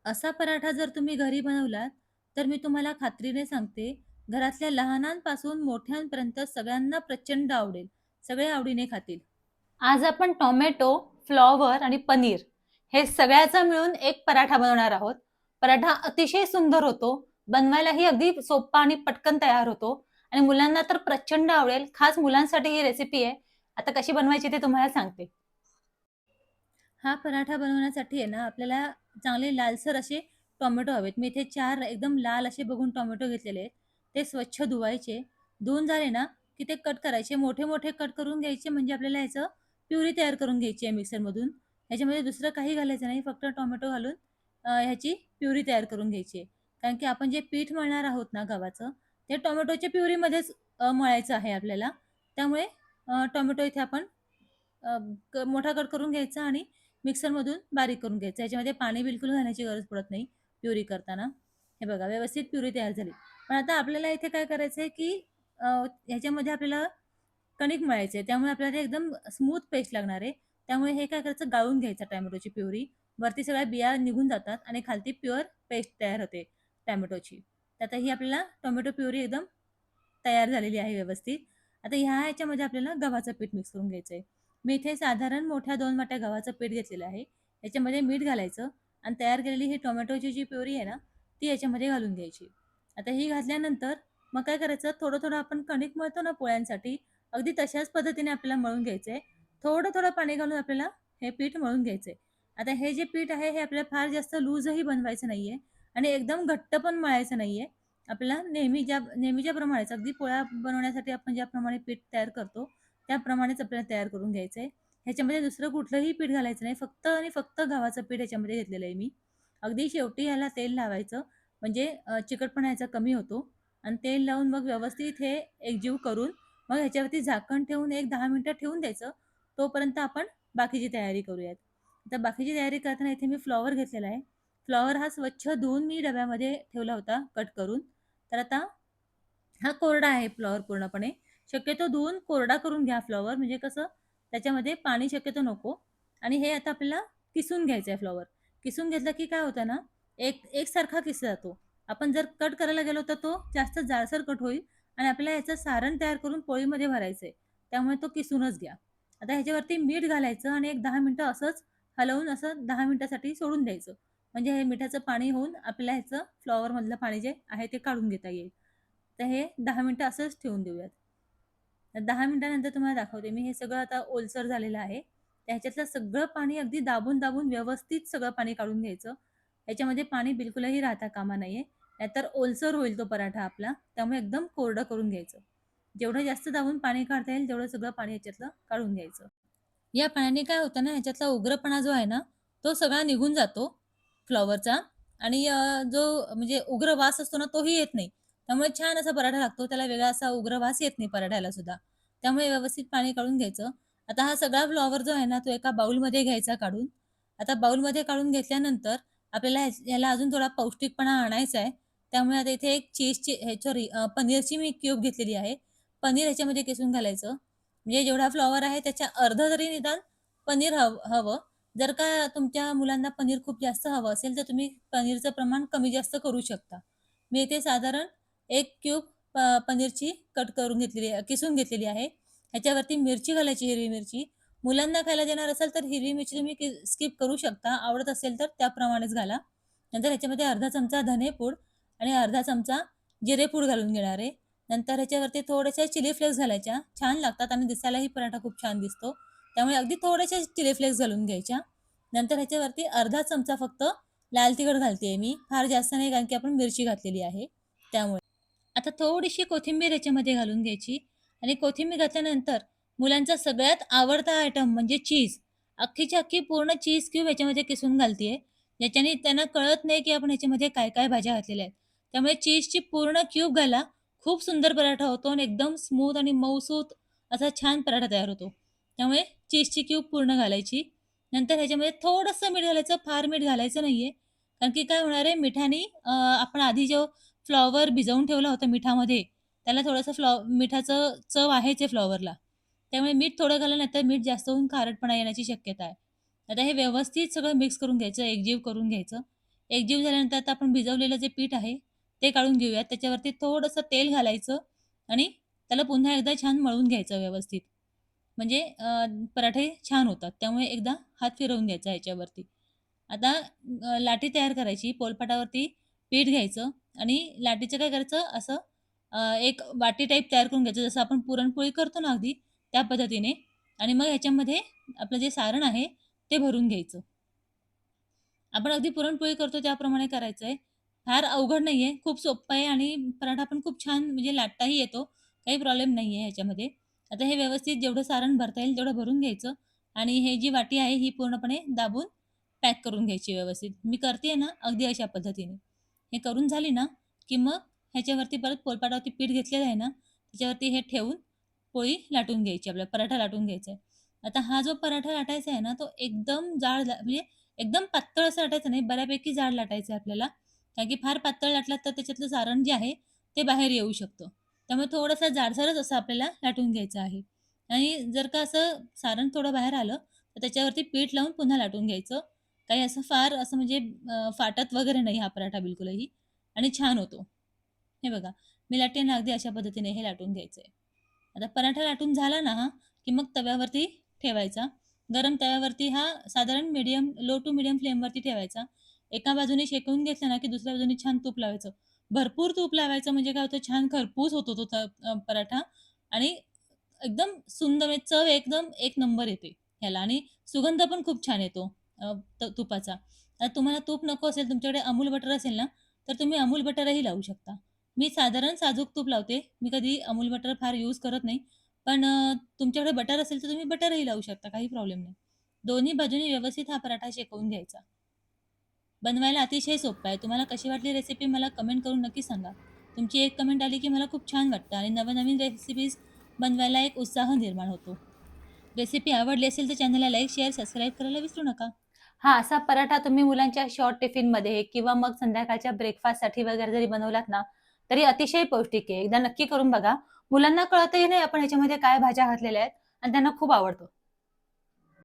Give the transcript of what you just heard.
असा पराठा जर तुम्ही घरी बनवलात, तर मी तुम्हाला खात्रीने सांगते, घरातल्या लहानांपासून मोठ्यांपर्यंत सगळ्यांना प्रचंड आवडेल. सगळे आवडीने खातील. आज आपण टोमॅटो, फ्लॉवर आणि पनीर हे सगळ्याचा मिळून एक पराठा बनवणार आहोत. पराठा अतिशय सुंदर होतो. बनवायलाही अगदी सोपा आणि पटकन तयार होतो आणि मुलांना तर प्रचंड आवडेल. खास मुलांसाठी ही रेसिपी आहे. आता कशी बनवायची ते तुम्हाला सांगते. हा पराठा बनवण्यासाठी आहे ना, आपल्याला चांगले लालसर असे टोमॅटो हवेत. मी इथे 4 एकदम लाल असे बघून टोमॅटो घेतलेले आहेत. ते स्वच्छ धुवायचे. धुवून झाले ना, की ते कट करायचे. मोठे-मोठे कट करून घ्यायचे म्हणजे आपल्याला ह्याचं प्युरी तयार करून घ्यायची आहे मिक्सरमधून. ह्याच्यामध्ये दुसरं काही घालायचं नाही. फक्त टोमॅटो घालून ह्याची प्युरी तयार करून घ्यायची आहे. कारण की आपण जे पीठ मळणार आहोत ना गव्हाचं, ते टोमॅटोच्या प्युरीमध्येच मळायचं आहे आपल्याला. त्यामुळे टोमॅटो इथे आपण मोठा कट करून घ्यायचा आणि मिक्सरमधून बारीक करून घ्यायचं. ह्याच्यामध्ये पाणी बिलकुल घालायची गरज पडत नाही प्युरी करताना. हे बघा व्यवस्थित प्युरी तयार झाली. पण आता आपल्याला इथे काय करायचं आहे, की ह्याच्यामध्ये आपल्याला कणिक मळायचं आहे. त्यामुळे आपल्याला ते एकदम स्मूथ पेस्ट लागणार आहे. त्यामुळे हे काय करायचं गाळून घ्यायचं टोमॅटोची प्युरी. वरती सगळ्या बिया निघून जातात आणि खालती प्युअर पेस्ट तयार होते टोमॅटोची. तर आता ही आपल्याला टोमॅटो प्युरी एकदम तयार झालेली आहे व्यवस्थित. आता ह्याच्यामध्ये आपल्याला गव्हाचं पीठ मिक्स करून घ्यायचं आहे. मी इथे साधारण मोठ्या 2 वाट्या गव्हाचं पीठ घेतलेलं आहे. याच्यामध्ये मीठ घालायचं आणि तयार केलेली ही टोमॅटोची जी प्युरी आहे ना, ती याच्यामध्ये घालून घ्यायची. आता ही घातल्यानंतर मग काय करायचं, थोडं-थोडं आपण कणिक मळतो ना पोळ्यांसाठी, अगदी तशाच पद्धतीने आपल्याला मळून घ्यायचं आहे. थोडं-थोडं पाणी घालून आपल्याला हे पीठ मळून घ्यायचं आहे. आता हे जे पीठ आहे, हे आपल्याला फार जास्त लूजही बनवायचं नाहीये आणि एकदम घट्ट पण मळायचं नाहीये. आपल्याला नेहमीच्या प्रमाणेच अगदी पोळ्या बनवण्यासाठी आपण ज्याप्रमाणे पीठ तयार करतो, त्याप्रमाणेच आपल्याला तयार करून घ्यायचं आहे. ह्याच्यामध्ये दुसरं कुठलंही पीठ घालायचं नाही. फक्त आणि फक्त गव्हाचं पीठ ह्याच्यामध्ये घेतलेलं आहे मी. अगदी शेवटी ह्याला तेल लावायचं म्हणजे चिकटपणा ह्याचा कमी होतो आणि तेल लावून मग व्यवस्थित हे एकजीव करून मग ह्याच्यावरती झाकण ठेवून एक 10 मिनिटं ठेवून द्यायचं. तोपर्यंत आपण बाकीची तयारी करूयात. आता बाकीची तयारी करताना इथे मी फ्लॉवर घेतलेला आहे. फ्लॉवर हा स्वच्छ धुवून मी डब्यामध्ये ठेवला होता कट करून. तर आता हा कोरडा आहे फ्लॉवर पूर्णपणे. शक्यतो धुवून कोरडा करून घ्या फ्लॉवर म्हणजे कसं त्याच्यामध्ये पाणी शक्यतो नको आणि हे आता आपल्याला किसून घ्यायचं आहे फ्लॉवर. किसून घेतलं की काय होतं ना, एकसारखा किसला जातो. आपण जर कट करायला गेलो तर तो जास्त जाडसर कट होईल आणि आपल्याला ह्याचं सारण तयार करून पोळीमध्ये भरायचं आहे. त्यामुळे तो किसूनच घ्या. आता ह्याच्यावरती मीठ घालायचं आणि एक 10 मिनिटं असंच हलवून असं 10 मिनिटासाठी सोडून द्यायचं. म्हणजे हे मिठाचं पाणी होऊन आपल्याला ह्याचं फ्लॉवरमधलं पाणी जे आहे ते काढून घेता येईल. तर हे 10 मिनिटं असंच ठेवून देऊयात. तर 10 मिनिटानंतर तुम्हाला दाखवते मी हे सगळं आता ओलसर झालेलं आहे. त्याच्यातलं सगळं पाणी अगदी दाबून-दाबून व्यवस्थित सगळं पाणी काढून घ्यायचं. याच्यामध्ये पाणी बिलकुलही राहता कामा नये. नाहीतर ओलसर होईल तो पराठा आपला. त्यामुळे एकदम कोरडं करून घ्यायचं. जेवढं जास्त दाबून पाणी काढता येईल तेवढं सगळं पाणी याच्यातलं काढून घ्यायचं. या पाण्याने काय होतं ना, ह्याच्यातला उग्रपणा जो आहे ना, तो सगळा निघून जातो फ्लॉवरचा आणि जो म्हणजे उग्र वास असतो ना, तोही येत नाही. त्यामुळे छान असा पराठा लागतो. त्याला वेगळा असा उग्र वास येत नाही पराठ्याला सुद्धा. त्यामुळे व्यवस्थित पाणी काढून घ्यायचं. आता हा सगळा फ्लॉवर जो आहे ना, तो एका बाउलमध्ये घ्यायचा काढून. आता बाउलमध्ये काढून घेतल्यानंतर आपल्याला याला अजून थोडा पौष्टिकपणा आणायचा आहे. त्यामुळे आता इथे एक पनीरची मी क्यूब घेतलेली आहे. पनीर ह्याच्यामध्ये किसून घालायचं. म्हणजे जेवढा फ्लॉवर आहे त्याच्या अर्धं तरी निदान पनीर हवं. जर का तुमच्या मुलांना पनीर खूप जास्त हवं असेल, तर तुम्ही पनीरचं प्रमाण कमी-जास्त करू शकता. मी इथे साधारण 1 क्यूब पनीरची कट करून घेतलेली आहे किसून घेतलेली आहे. ह्याच्यावरती मिरची घालायची, हिरवी मिरची. मुलांना खायला देणार असाल, तर हिरवी मिरची तुम्ही स्किप करू शकता. आवडत असेल तर त्याप्रमाणेच घाला. नंतर ह्याच्यामध्ये अर्धा चमचा धनेपूड आणि अर्धा चमचा जिरेपूड घालून घेणार आहे. नंतर ह्याच्यावरती थोड्याशा चिली फ्लेक्स घालायच्या. छान लागतात आणि दिसायलाही पराठा खूप छान दिसतो. त्यामुळे अगदी थोड्याशा चिली फ्लेक्स घालून घ्यायच्या. नंतर ह्याच्यावरती अर्धा चमचा फक्त लाल तिखट घालतेय मी. फार जास्त नाही कारण की आपण मिरची घातलेली आहे त्यामुळे. आता थोडीशी कोथिंबीर ह्याच्यामध्ये घालून घ्यायची आणि कोथिंबीर घातल्यानंतर मुलांचा सगळ्यात आवडता आयटम म्हणजे चीज. अख्खीच्या अख्खी पूर्ण चीज क्यूब ह्याच्यामध्ये किसून घालतीये. ज्याच्याने त्यांना कळत नाही की आपण ह्याच्यामध्ये काय-काय भाज्या घातलेल्या आहेत. त्यामुळे चीजची पूर्ण क्यूब घाला. खूप सुंदर पराठा होतो आणि एकदम स्मूथ आणि मऊसूत असा छान पराठा तयार होतो. त्यामुळे चीजची क्यूब पूर्ण घालायची. नंतर ह्याच्यामध्ये थोडंसं मीठ घालायचं, फार मीठ घालायचं नाहीये. कारण की काय होणार आहे मिठाने आपण आधी जो फ्लॉवर भिजवून ठेवला होता मिठामध्ये, त्याला थोडंसं मिठाचं चव आहेच आहे फ्लॉवरला. त्यामुळे मीठ थोडं घाला, नाहीतर मीठ जास्त होऊन खारटपणा येण्याची शक्यता आहे. आता हे व्यवस्थित सगळं मिक्स करून घ्यायचं, एकजीव करून घ्यायचं. एकजीव झाल्यानंतर आता आपण भिजवलेलं जे पीठ आहे, ते काढून घेऊयात. त्याच्यावरती थोडंसं तेल घालायचं आणि त्याला पुन्हा एकदा छान मळून घ्यायचं व्यवस्थित. म्हणजे पराठे छान होतात. त्यामुळे एकदा हात फिरवून घ्यायचा ह्याच्यावरती. आता लाटी तयार करायची. पोलपाटावरती पीठ घ्यायचं आणि लाटीचं काय करायचं असं एक वाटी टाईप तयार करून घ्यायचं. जसं आपण पुरणपोळी करतो ना अगदी त्या पद्धतीने आणि मग ह्याच्यामध्ये आपलं जे सारण आहे ते भरून घ्यायचं. आपण अगदी पुरणपोळी करतो त्याप्रमाणे करायचं आहे. फार अवघड नाहीये. खूप सोप्पं आहे आणि पराठा पण खूप छान म्हणजे लाटताही येतो. काही प्रॉब्लेम नाहीये ह्याच्यामध्ये. आता हे व्यवस्थित जेवढं सारण भरता येईल तेवढं भरून घ्यायचं आणि हे जी वाटी आहे ही पूर्णपणे दाबून पॅक करून घ्यायची व्यवस्थित. मी करतेय ना अगदी अशा पद्धतीने. हे करून झाली ना, की मग ह्याच्यावरती परत पोळपाटावरती पीठ घेतलेलं आहे ना, त्याच्यावरती हे ठेवून पोळी लाटून घ्यायची आपल्याला पराठा लाटून घ्यायचा आहे. आता हा जो पराठा लाटायचा आहे ना, तो एकदम जाड म्हणजे एकदम पातळ असं लाटायचं नाही, बऱ्यापैकी जाड लाटायचं आहे आपल्याला. कारण की फार पातळ लाटलात तर त्याच्यातलं सारण जे आहे ते बाहेर येऊ शकतं. त्यामुळे थोडंसं जाडसरच असं आपल्याला लाटून घ्यायचं आहे. आणि जर का असं सारण थोडं बाहेर आलं, तर त्याच्यावरती पीठ लावून पुन्हा लाटून घ्यायचं. काही असं फार असं म्हणजे फाटत वगैरे नाही हा पराठा बिलकुलही आणि छान होतो. हे बघा, मी लाटते ना अगदी अशा पद्धतीने हे लाटून घ्यायचंय. आता पराठा लाटून झाला ना हा, की मग तव्यावरती ठेवायचा. गरम तव्यावरती हा साधारण लो टू मीडियम फ्लेमवरती ठेवायचा. एका बाजूने शेकवून घेतला ना, की दुसऱ्या बाजूने छान तूप लावायचं. भरपूर तूप लावायचं म्हणजे काय होतं छान खरपूस होतो तो पराठा आणि एकदम सुंदर म्हणजे चव एकदम एक नंबर येते ह्याला आणि सुगंध पण खूप छान येतो तुपाचा. आता तुम्हाला तूप नको असेल, तुमच्याकडे अमूल बटर असेल ना, तर तुम्ही अमूल बटरही लावू शकता. मी साधारण साजूक तूप लावते. मी कधी अमूल बटर फार यूज करत नाही. पण तुमच्याकडे बटर असेल तर तुम्ही बटरही लावू शकता. काही प्रॉब्लेम नाही. दोन्ही बाजूनी व्यवस्थित हा पराठा शेकवून घ्यायचा. बनवायला अतिशय सोपं आहे. तुम्हाला कशी वाटली रेसिपी मला कमेंट करून नक्की सांगा. तुमची एक कमेंट आली की मला खूप छान वाटतं आणि नवनवीन रेसिपीज बनवायला एक उत्साह निर्माण होतो. रेसिपी आवडली असेल तर चॅनलला लाईक, शेअर, सबस्क्राईब करायला विसरू नका. हा असा पराठा तुम्ही मुलांच्या शॉर्ट टिफिनमध्ये किंवा मग संध्याकाळच्या ब्रेकफास्टसाठी वगैरे जरी बनवलात ना, तरी अतिशय पौष्टिक आहे. एकदा नक्की करून बघा. मुलांना कळतही नाही आपण ह्याच्यामध्ये काय भाज्या घातलेल्या आहेत आणि त्यांना खूप आवडतो.